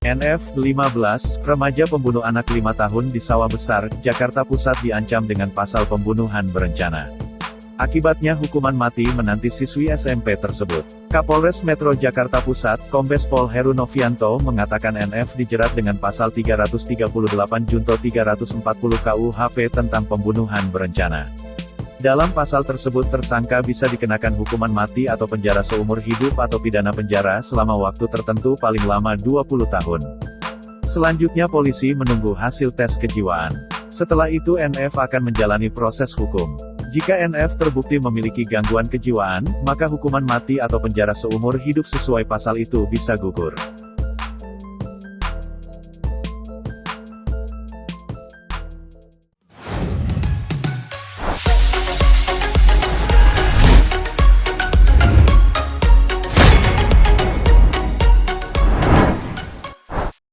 NF, 15, remaja pembunuh anak 5 tahun di Sawah Besar, Jakarta Pusat diancam dengan pasal pembunuhan berencana. Akibatnya hukuman mati menanti siswi SMP tersebut. Kapolres Metro Jakarta Pusat, Kombes Pol Heru Novianto mengatakan NF dijerat dengan pasal 338 junto 340 KUHP tentang pembunuhan berencana. Dalam pasal tersebut tersangka bisa dikenakan hukuman mati atau penjara seumur hidup atau pidana penjara selama waktu tertentu paling lama 20 tahun. Selanjutnya polisi menunggu hasil tes kejiwaan. Setelah itu NF akan menjalani proses hukum. Jika NF terbukti memiliki gangguan kejiwaan, maka hukuman mati atau penjara seumur hidup sesuai pasal itu bisa gugur.